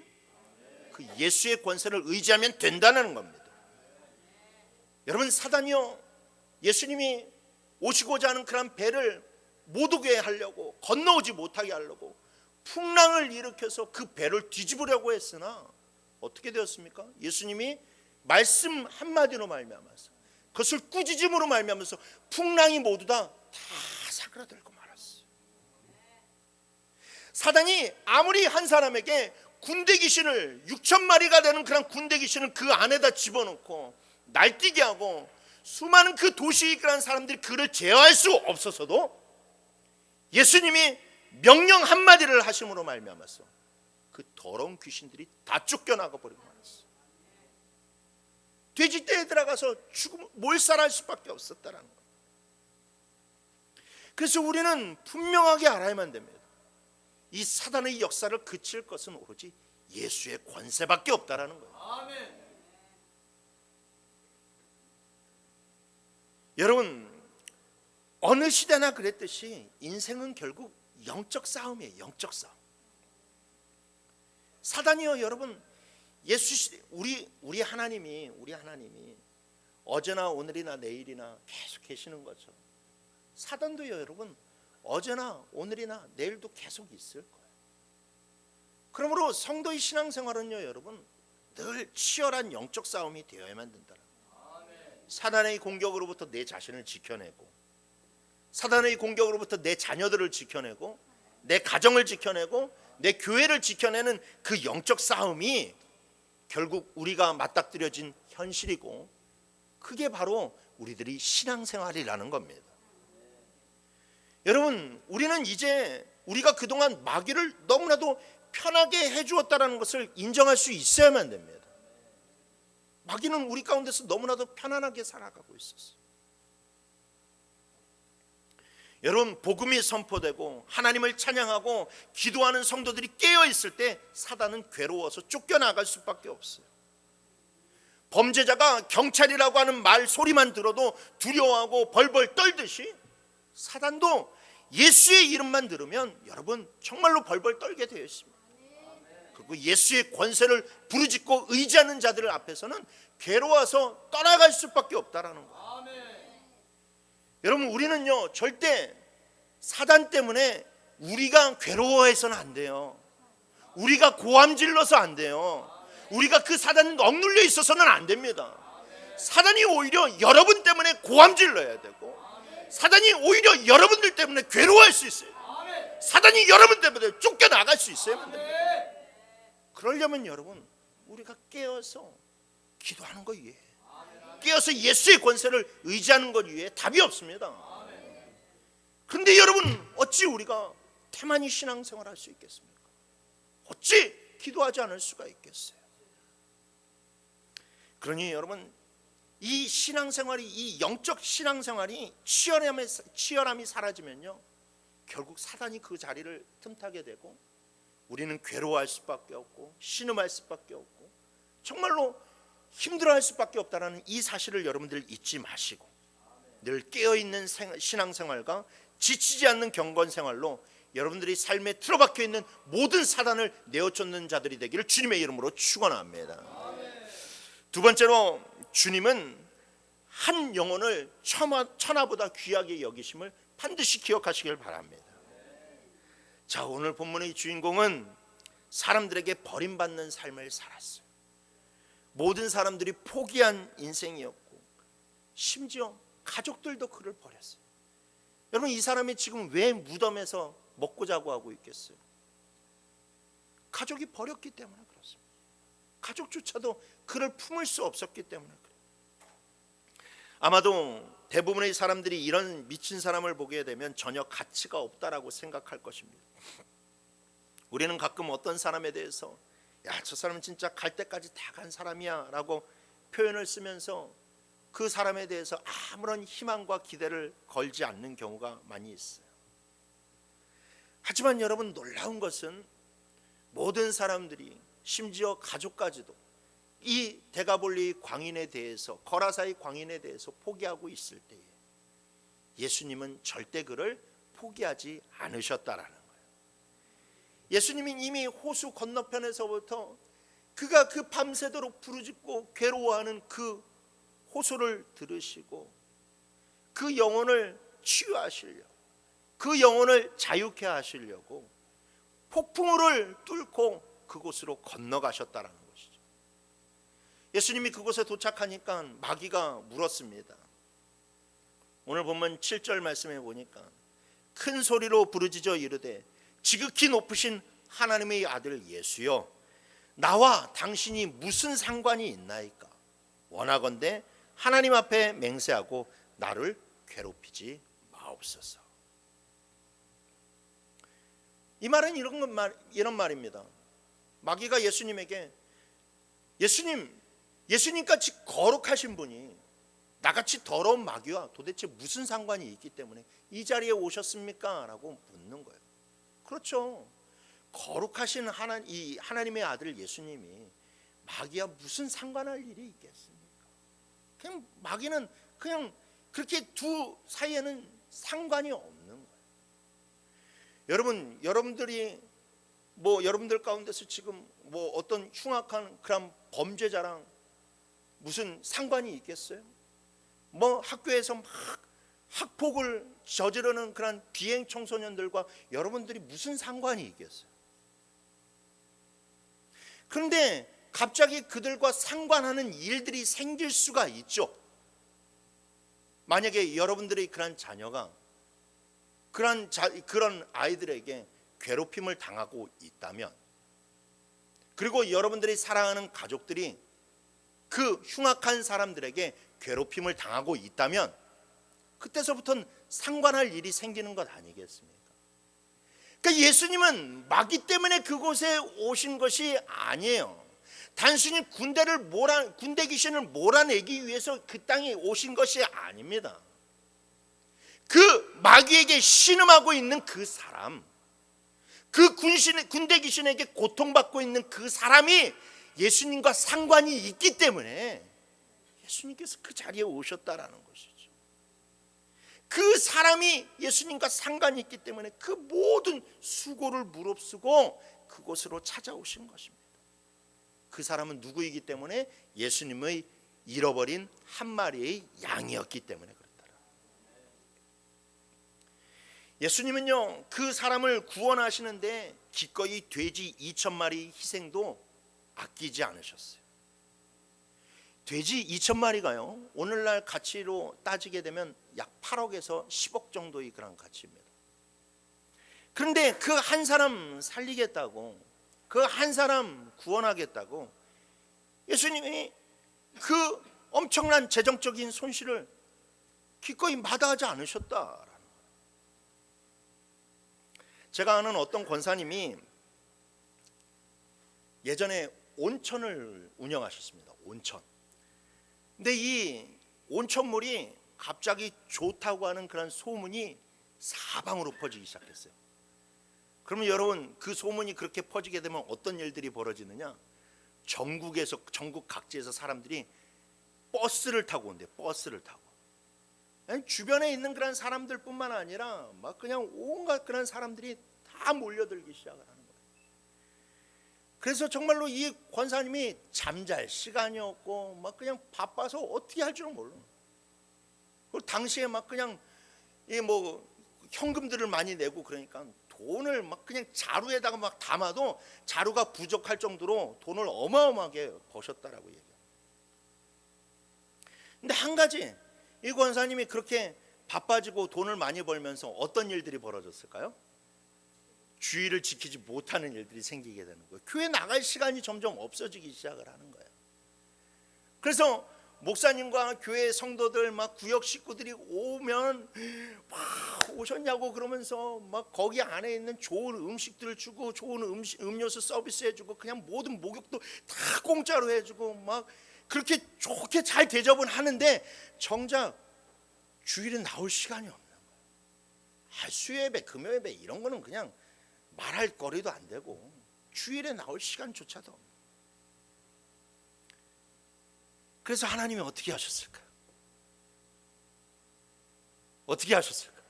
그 예수의 권세를 의지하면 된다는 겁니다. 여러분, 사단이요, 예수님이 오시고자 하는 그런 배를 못 오게 하려고, 건너오지 못하게 하려고 풍랑을 일으켜서 그 배를 뒤집으려고 했으나 어떻게 되었습니까? 예수님이 말씀 한마디로 말미암아서, 그것을 꾸짖음으로 말미암아서 풍랑이 모두 다 사그라들고 말았어요. 사단이 아무리 한 사람에게 군대 귀신을 6천 마리가 되는 그런 군대 귀신을 그 안에다 집어넣고 날뛰게 하고 수많은 그 도시에 있는 사람들이 그를 제어할 수 없어서도 예수님이 명령 한마디를 하심으로 말미암아서 그 더러운 귀신들이 다 쫓겨나가 버리고 말았어요. 돼지떼에 들어가서 죽음 몰살할 수밖에 없었다라는 거예요. 그래서 우리는 분명하게 알아야만 됩니다. 이 사단의 역사를 그칠 것은 오로지 예수의 권세밖에 없다라는 거예요. 아멘. 여러분, 어느 시대나 그랬듯이 인생은 결국 영적 싸움이에요. 영적 싸움. 사단이요, 여러분, 우리 하나님이 어제나 오늘이나 내일이나 계속 계시는 것처럼 사단도요, 여러분, 어제나 오늘이나 내일도 계속 있을 거예요. 그러므로 성도의 신앙생활은요, 여러분, 늘 치열한 영적 싸움이 되어야만 된다. 사단의 공격으로부터 내 자신을 지켜내고, 사단의 공격으로부터 내 자녀들을 지켜내고, 내 가정을 지켜내고, 내 교회를 지켜내는 그 영적 싸움이 결국 우리가 맞닥뜨려진 현실이고, 그게 바로 우리들이 신앙생활이라는 겁니다. 여러분, 우리는 이제 우리가 그동안 마귀를 너무나도 편하게 해주었다는 것을 인정할 수 있어야만 됩니다. 마귀는 우리 가운데서 너무나도 편안하게 살아가고 있었어요. 여러분, 복음이 선포되고 하나님을 찬양하고 기도하는 성도들이 깨어있을 때 사단은 괴로워서 쫓겨나갈 수밖에 없어요. 범죄자가 경찰이라고 하는 말 소리만 들어도 두려워하고 벌벌 떨듯이 사단도 예수의 이름만 들으면 여러분 정말로 벌벌 떨게 되어 있습니다. 그리고 예수의 권세를 부르짖고 의지하는 자들 앞에서는 괴로워서 떠나갈 수밖에 없다라는 거예요. 여러분, 우리는요 절대 사단 때문에 우리가 괴로워해서는 안 돼요. 우리가 고함 질러서 안 돼요. 우리가 그 사단에 억눌려 있어서는 안 됩니다. 사단이 오히려 여러분 때문에 고함 질러야 되고, 사단이 오히려 여러분들 때문에 괴로워할 수 있어요. 사단이 여러분 때문에 쫓겨나갈 수 있어요. 그러려면 여러분, 우리가 깨어서 기도하는 것 위에, 깨어서 예수의 권세를 의지하는 것 위에 답이 없습니다. 그런데 여러분, 어찌 우리가 태만히 신앙생활할 수 있겠습니까? 어찌 기도하지 않을 수가 있겠어요? 그러니 여러분, 이 신앙생활이, 이 영적 신앙생활이 치열함이 사라지면요, 결국 사단이 그 자리를 틈타게 되고 우리는 괴로워할 수밖에 없고 신음할 수밖에 없고 정말로 힘들어할 수밖에 없다는 이 사실을 여러분들 잊지 마시고 늘 깨어있는 신앙생활과 지치지 않는 경건생활로 여러분들이 삶에 틀어박혀 있는 모든 사단을 내어쫓는 자들이 되기를 주님의 이름으로 축원합니다. 두 번째로, 주님은 한 영혼을 천하보다 귀하게 여기심을 반드시 기억하시길 바랍니다. 자, 오늘 본문의 주인공은 사람들에게 버림받는 삶을 살았어요. 모든 사람들이 포기한 인생이었고 심지어 가족들도 그를 버렸어요. 여러분, 이 사람이 지금 왜 무덤에서 먹고 자고 하고 있겠어요? 가족이 버렸기 때문에 그렇습니다. 가족조차도 그를 품을 수 없었기 때문에 그래요. 아마도 대부분의 사람들이 이런 미친 사람을 보게 되면 전혀 가치가 없다라고 생각할 것입니다. 우리는 가끔 어떤 사람에 대해서 야, 저 사람은 진짜 갈 때까지 다 간 사람이야 라고 표현을 쓰면서 그 사람에 대해서 아무런 희망과 기대를 걸지 않는 경우가 많이 있어요. 하지만 여러분, 놀라운 것은 모든 사람들이, 심지어 가족까지도 이 데가볼리 광인에 대해서, 거라사의 광인에 대해서 포기하고 있을 때에 예수님은 절대 그를 포기하지 않으셨다라는 거예요. 예수님이 이미 호수 건너편에서부터 그가 그 밤새도록 부르짖고 괴로워하는 그 호소를 들으시고 그 영혼을 치유하시려고, 그 영혼을 자유케 하시려고 폭풍우를 뚫고 그곳으로 건너가셨다라는 것이죠. 예수님이 그곳에 도착하니까 마귀가 물었습니다. 오늘 본문 7절 말씀해 보니까 큰 소리로 부르짖어 이르되 지극히 높으신 하나님의 아들 예수여, 나와 당신이 무슨 상관이 있나이까? 원하건대 하나님 앞에 맹세하고 나를 괴롭히지 마옵소서. 이 말은 이런 말입니다. 마귀가 예수님에게, 예수님같이 거룩하신 분이 나같이 더러운 마귀와 도대체 무슨 상관이 있기 때문에 이 자리에 오셨습니까? 라고 묻는 거예요. 그렇죠. 거룩하신 하나님의 아들 예수님이 마귀와 무슨 상관할 일이 있겠습니까? 그냥 마귀는 그냥 그렇게 두 사이에는 상관이 없는 거예요. 여러분들이 여러분들 가운데서 지금 어떤 흉악한 그런 범죄자랑 무슨 상관이 있겠어요? 학교에서 막 학폭을 저지르는 그런 비행 청소년들과 여러분들이 무슨 상관이 있겠어요? 그런데 갑자기 그들과 상관하는 일들이 생길 수가 있죠. 만약에 여러분들의 그런 자녀가 그런 아이들에게 괴롭힘을 당하고 있다면, 그리고 여러분들이 사랑하는 가족들이 그 흉악한 사람들에게 괴롭힘을 당하고 있다면 그때서부터는 상관할 일이 생기는 것 아니겠습니까? 그러니까 예수님은 마귀 때문에 그곳에 오신 것이 아니에요. 단순히 군대 귀신을 몰아내기 위해서 그 땅에 오신 것이 아닙니다. 그 마귀에게 신음하고 있는 그 사람, 그 군대 귀신에게 고통받고 있는 그 사람이 예수님과 상관이 있기 때문에 예수님께서 그 자리에 오셨다라는 것이죠. 그 사람이 예수님과 상관이 있기 때문에 그 모든 수고를 무릅쓰고 그곳으로 찾아오신 것입니다. 그 사람은 누구이기 때문에? 예수님의 잃어버린 한 마리의 양이었기 때문에 그렇더라. 예수님은요, 그 사람을 구원하시는데 기꺼이 돼지 2,000마리 희생도 아끼지 않으셨어요. 돼지 2,000마리가요 오늘날 가치로 따지게 되면 약 8억에서 10억 정도의 그런 가치입니다. 그런데 그 한 사람 살리겠다고, 그 한 사람 구원하겠다고 예수님이 그 엄청난 재정적인 손실을 기꺼이 마다하지 않으셨다라는 거예요. 제가 아는 어떤 권사님이 예전에 온천을 운영하셨습니다. 온천. 근데 이 온천물이 갑자기 좋다고 하는 그런 소문이 사방으로 퍼지기 시작했어요. 그러면 여러분, 그 소문이 그렇게 퍼지게 되면 어떤 일들이 벌어지느냐? 전국 각지에서 사람들이 버스를 타고 온대요. 버스를 타고. 주변에 있는 그런 사람들뿐만 아니라 막 그냥 온갖 그런 사람들이 다 몰려들기 시작을 하는 거예요. 그래서 정말로 이 권사님이 잠잘 시간이 없고 막 그냥 바빠서 어떻게 할 줄은 몰라. 그리고 당시에 막 그냥 현금들을 많이 내고 그러니까 돈을 막 그냥 자루에다가 막 담아도 자루가 부족할 정도로 돈을 어마어마하게 버셨다라고 얘기해요. 근데 한 가지, 이 권사님이 그렇게 바빠지고 돈을 많이 벌면서 어떤 일들이 벌어졌을까요? 주의를 지키지 못하는 일들이 생기게 되는 거예요. 교회 나갈 시간이 점점 없어지기 시작을 하는 거예요. 그래서 목사님과 교회 성도들 막 구역 식구들이 오면 막 오셨냐고 그러면서 막 거기 안에 있는 좋은 음식들을 주고 좋은 음료수 서비스해주고 그냥 모든 목욕도 다 공짜로 해주고 막 그렇게 좋게 잘 대접은 하는데 정작 주일에 나올 시간이 없는 거예요. 수요예배, 금요예배 이런 거는 그냥 말할 거리도 안 되고 주일에 나올 시간조차도 없는. 그래서 하나님이 어떻게 하셨을까요? 어떻게 하셨을까요?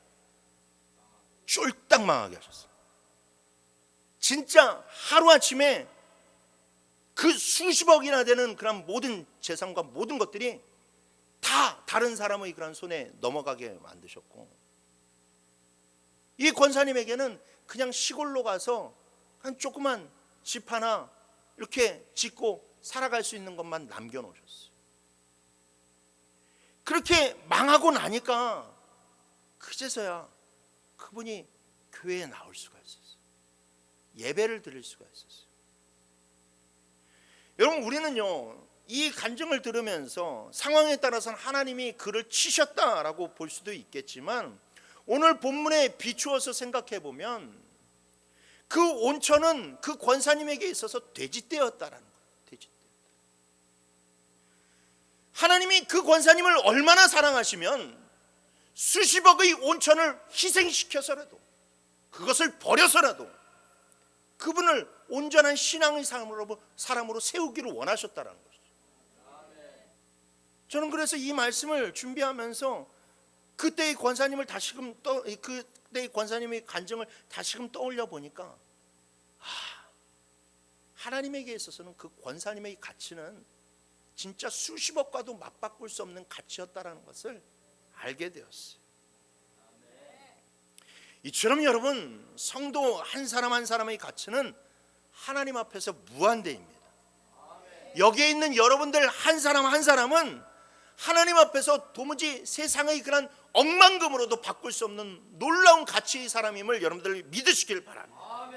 쫄딱 망하게 하셨어요. 진짜 하루아침에 그 수십억이나 되는 그런 모든 재산과 모든 것들이 다 다른 사람의 그런 손에 넘어가게 만드셨고, 이 권사님에게는 그냥 시골로 가서 한 조그만 집 하나 이렇게 짓고 살아갈 수 있는 것만 남겨놓으셨어요. 그렇게 망하고 나니까 그제서야 그분이 교회에 나올 수가 있었어요. 예배를 드릴 수가 있었어요. 여러분, 우리는요, 이 간증을 들으면서 상황에 따라서는 하나님이 그를 치셨다라고 볼 수도 있겠지만, 오늘 본문에 비추어서 생각해 보면 그 온천은 그 권사님에게 있어서 돼지떼였다라는 거예요. 돼지떼. 하나님이 그 권사님을 얼마나 사랑하시면 수십억의 온천을 희생시켜서라도, 그것을 버려서라도 그분을 온전한 신앙의 사람으로 세우기를 원하셨다는 것이죠. 저는 그래서 이 말씀을 준비하면서 그때의 권사님을 그때의 권사님의 간증을 다시금 떠올려 보니까, 하나님에게 있어서는 그 권사님의 가치는 진짜 수십억과도 맞바꿀 수 없는 가치였다라는 것을 알게 되었어요. 이처럼 여러분, 성도 한 사람 한 사람의 가치는 하나님 앞에서 무한대입니다. 여기에 있는 여러분들 한 사람 한 사람은 하나님 앞에서 도무지 세상의 그런 억만금으로도 바꿀 수 없는 놀라운 가치의 사람임을 여러분들 믿으시길 바랍니다.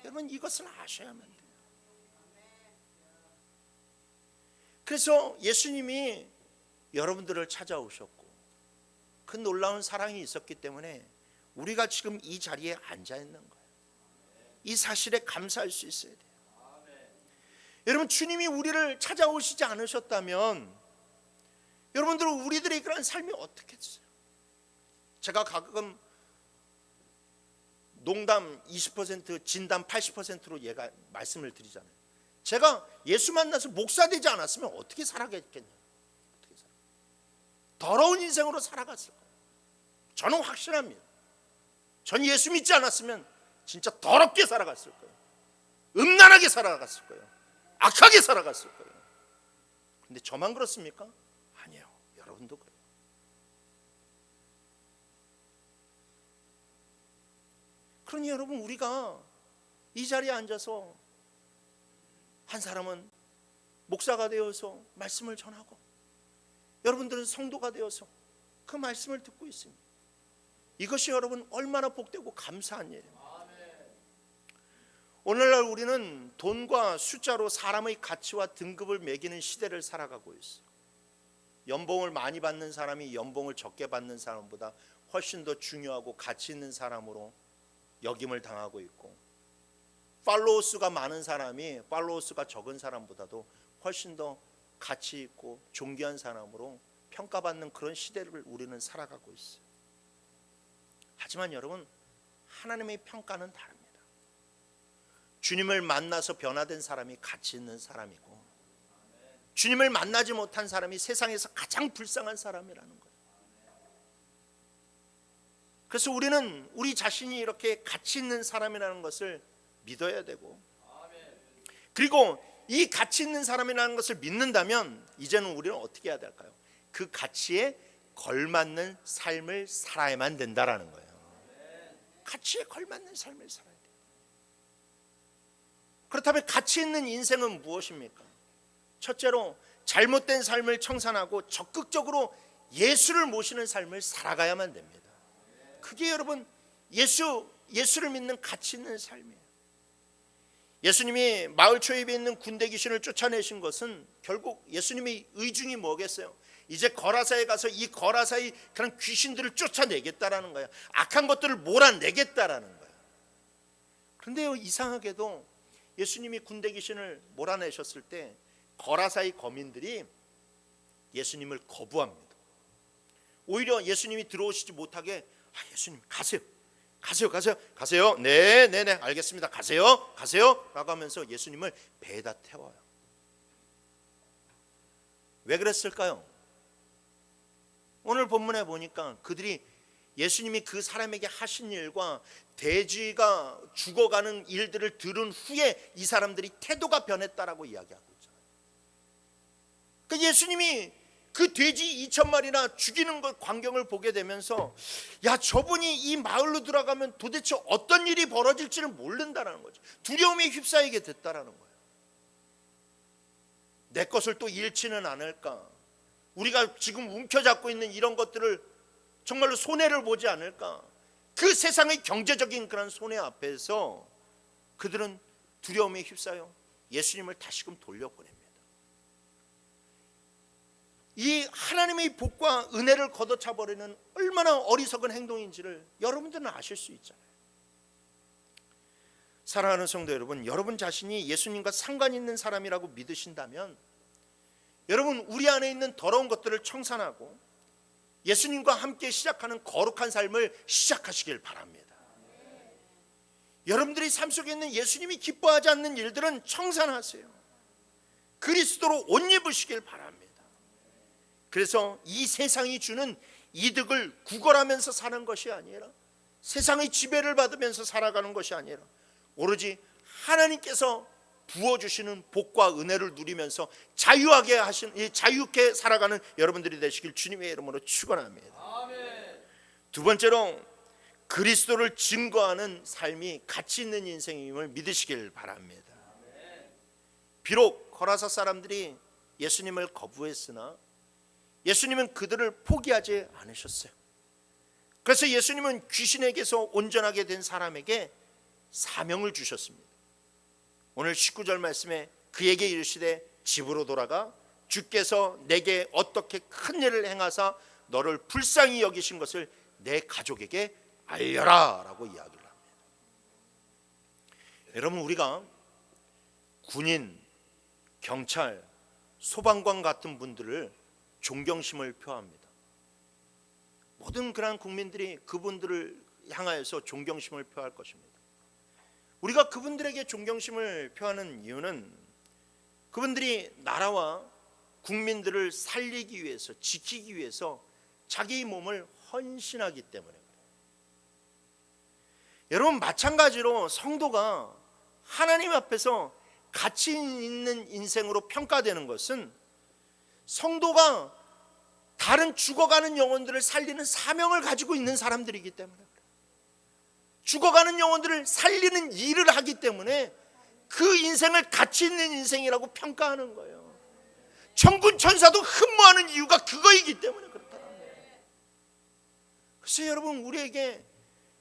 여러분, 이것을 아셔야만 돼요. 그래서 예수님이 여러분들을 찾아오셨고 그 놀라운 사랑이 있었기 때문에 우리가 지금 이 자리에 앉아 있는 거예요. 이 사실에 감사할 수 있어야 돼요. 여러분, 주님이 우리를 찾아오시지 않으셨다면 여러분들은 우리들의 그런 삶이 어떻게 됐어요? 제가 가끔 농담 20%, 진담 80%로 얘가 말씀을 드리잖아요. 제가 예수 만나서 목사 되지 않았으면 어떻게 살아겠겠냐? 더러운 인생으로 살아갔을 거예요. 저는 확실합니다. 전 예수 믿지 않았으면 진짜 더럽게 살아갔을 거예요. 음란하게 살아갔을 거예요. 악하게 살아갔을 거예요. 근데 저만 그렇습니까? 아니에요. 여러분도 그래요. 그러니 여러분, 우리가 이 자리에 앉아서 한 사람은 목사가 되어서 말씀을 전하고, 여러분들은 성도가 되어서 그 말씀을 듣고 있습니다. 이것이 여러분 얼마나 복되고 감사한 일입니다. 오늘날 우리는 돈과 숫자로 사람의 가치와 등급을 매기는 시대를 살아가고 있어요. 연봉을 많이 받는 사람이 연봉을 적게 받는 사람보다 훨씬 더 중요하고 가치 있는 사람으로 역임을 당하고 있고, 팔로워 수가 많은 사람이 팔로워 수가 적은 사람보다도 훨씬 더 가치 있고 존귀한 사람으로 평가받는 그런 시대를 우리는 살아가고 있어요. 하지만 여러분, 하나님의 평가는 다릅니다. 주님을 만나서 변화된 사람이 가치 있는 사람이고, 주님을 만나지 못한 사람이 세상에서 가장 불쌍한 사람이라는 거예요. 그래서 우리는 우리 자신이 이렇게 가치 있는 사람이라는 것을 믿어야 되고, 그리고 이 가치 있는 사람이라는 것을 믿는다면 이제는 우리는 어떻게 해야 될까요? 그 가치에 걸맞는 삶을 살아야만 된다라는 거예요. 가치에 걸맞는 삶을 살아야 돼요. 그렇다면 가치 있는 인생은 무엇입니까? 첫째로 잘못된 삶을 청산하고 적극적으로 예수를 모시는 삶을 살아가야만 됩니다. 그게 여러분 예수를 믿는 가치 있는 삶이에요. 예수님이 마을 초입에 있는 군대 귀신을 쫓아내신 것은 결국 예수님의 의중이 뭐겠어요? 이제 거라사에 가서 이 거라사의 그런 귀신들을 쫓아내겠다라는 거예요. 악한 것들을 몰아내겠다라는 거예요. 그런데요, 이상하게도 예수님이 군대 귀신을 몰아내셨을 때 거라사의 거민들이 예수님을 거부합니다. 오히려 예수님이 들어오시지 못하게, 예수님 가세요. 네, 알겠습니다. 가세요. 라고 하면서 예수님을 배에다 태워요. 왜 그랬을까요? 오늘 본문에 보니까 그들이 예수님이 그 사람에게 하신 일과 돼지가 죽어가는 일들을 들은 후에 이 사람들이 태도가 변했다라고 이야기하고 있잖아요. 그러니까 예수님이 그 돼지 2,000마리나 죽이는 것 광경을 보게 되면서 야, 저분이 이 마을로 들어가면 도대체 어떤 일이 벌어질지를 모른다라는 거죠. 두려움에 휩싸이게 됐다라는 거예요. 내 것을 또 잃지는 않을까, 우리가 지금 움켜잡고 있는 이런 것들을 정말로 손해를 보지 않을까, 그 세상의 경제적인 그런 손해 앞에서 그들은 두려움에 휩싸여 예수님을 다시금 돌려보냅니다. 이 하나님의 복과 은혜를 걷어차버리는 얼마나 어리석은 행동인지를 여러분들은 아실 수 있잖아요. 사랑하는 성도 여러분, 여러분 자신이 예수님과 상관 있는 사람이라고 믿으신다면 여러분, 우리 안에 있는 더러운 것들을 청산하고 예수님과 함께 시작하는 거룩한 삶을 시작하시길 바랍니다. 여러분들이 삶 속에 있는 예수님이 기뻐하지 않는 일들은 청산하세요. 그리스도로 옷 입으시길 바랍니다. 그래서 이 세상이 주는 이득을 구걸하면서 사는 것이 아니라, 세상의 지배를 받으면서 살아가는 것이 아니라 오로지 하나님께서 부어주시는 복과 은혜를 누리면서 자유하게 살아가는 여러분들이 되시길 주님의 이름으로 축원합니다. 아멘. 두 번째로, 그리스도를 증거하는 삶이 가치 있는 인생임을 믿으시길 바랍니다. 아멘. 비록 거라사 사람들이 예수님을 거부했으나 예수님은 그들을 포기하지 않으셨어요. 그래서 예수님은 귀신에게서 온전하게 된 사람에게 사명을 주셨습니다. 오늘 19절 말씀에 그에게 이르시되 집으로 돌아가 주께서 내게 어떻게 큰 일을 행하사 너를 불쌍히 여기신 것을 내 가족에게 알려라 라고 이야기를 합니다. 여러분, 우리가 군인, 경찰, 소방관 같은 분들을 존경심을 표합니다. 모든 그런 국민들이 그분들을 향하여서 존경심을 표할 것입니다. 우리가 그분들에게 존경심을 표하는 이유는 그분들이 나라와 국민들을 살리기 위해서, 지키기 위해서 자기 몸을 헌신하기 때문에 그래요. 여러분, 마찬가지로 성도가 하나님 앞에서 가치 있는 인생으로 평가되는 것은 성도가 다른 죽어가는 영혼들을 살리는 사명을 가지고 있는 사람들이기 때문에 그래요. 죽어가는 영혼들을 살리는 일을 하기 때문에 그 인생을 가치 있는 인생이라고 평가하는 거예요. 천군 천사도 흠모하는 이유가 그거이기 때문에 그렇다는 거예요. 그래서 여러분, 우리에게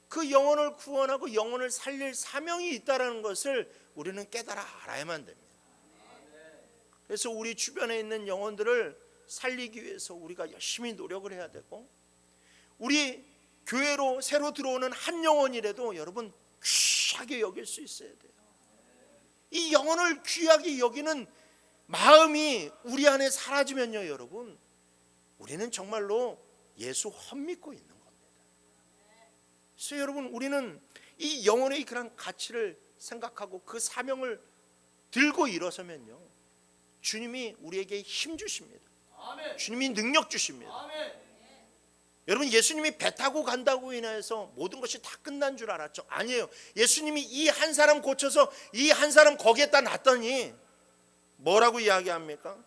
그 영혼을 구원하고 영혼을 살릴 사명이 있다는 것을 우리는 깨달아 알아야만 됩니다. 그래서 우리 주변에 있는 영혼들을 살리기 위해서 우리가 열심히 노력을 해야 되고, 우리 교회로 새로 들어오는 한 영혼이라도 여러분 귀하게 여길 수 있어야 돼요. 이 영혼을 귀하게 여기는 마음이 우리 안에 사라지면요, 여러분, 우리는 정말로 예수 헛믿고 있는 겁니다. 그래서 여러분, 우리는 이 영혼의 그런 가치를 생각하고 그 사명을 들고 일어서면요, 주님이 우리에게 힘 주십니다. 아멘. 주님이 능력 주십니다. 아멘. 여러분, 예수님이 배 타고 간다고 인해서 모든 것이 다 끝난 줄 알았죠? 아니에요. 예수님이 이 한 사람 고쳐서 이 한 사람 거기에다 놨더니 뭐라고 이야기합니까?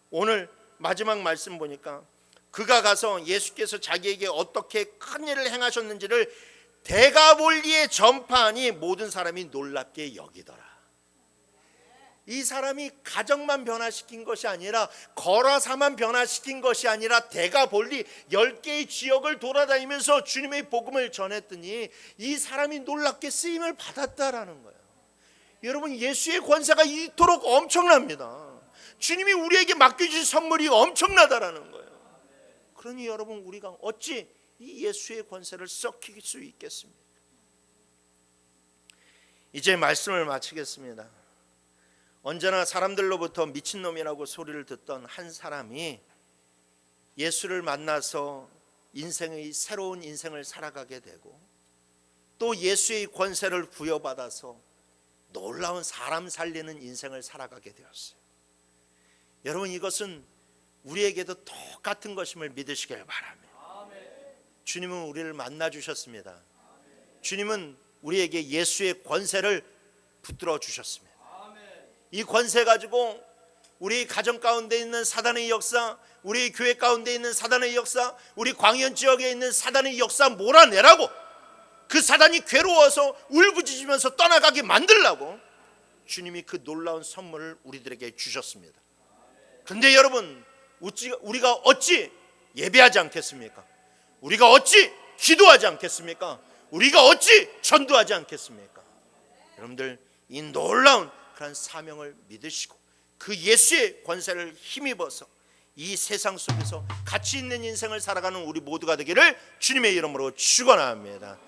오늘 마지막 말씀 보니까 그가 가서 예수께서 자기에게 어떻게 큰 일을 행하셨는지를 데가볼리에 전파하니 모든 사람이 놀랍게 여기더라. 이 사람이 가정만 변화시킨 것이 아니라, 거라사만 변화시킨 것이 아니라 데가볼리 10개의 지역을 돌아다니면서 주님의 복음을 전했더니 이 사람이 놀랍게 쓰임을 받았다라는 거예요. 여러분, 예수의 권세가 이토록 엄청납니다. 주님이 우리에게 맡겨주신 선물이 엄청나다라는 거예요. 그러니 여러분, 우리가 어찌 이 예수의 권세를 썩힐 수 있겠습니까? 이제 말씀을 마치겠습니다. 언제나 사람들로부터 미친놈이라고 소리를 듣던 한 사람이 예수를 만나서 인생의 새로운 인생을 살아가게 되고, 또 예수의 권세를 부여받아서 놀라운 사람 살리는 인생을 살아가게 되었어요. 여러분, 이것은 우리에게도 똑같은 것임을 믿으시길 바랍니다. 주님은 우리를 만나 주셨습니다. 주님은 우리에게 예수의 권세를 붙들어 주셨습니다. 이 권세 가지고 우리 가정 가운데 있는 사단의 역사, 우리 교회 가운데 있는 사단의 역사, 우리 광연 지역에 있는 사단의 역사 몰아내라고, 그 사단이 괴로워서 울부짖으면서 떠나가게 만들라고 주님이 그 놀라운 선물을 우리들에게 주셨습니다. 그런데 여러분, 우리가 어찌 예배하지 않겠습니까? 우리가 어찌 기도하지 않겠습니까? 우리가 어찌 전도하지 않겠습니까? 여러분들, 이 놀라운 그런 사명을 믿으시고 그 예수의 권세를 힘입어서 이 세상 속에서 가치 있는 인생을 살아가는 우리 모두가 되기를 주님의 이름으로 축원합니다.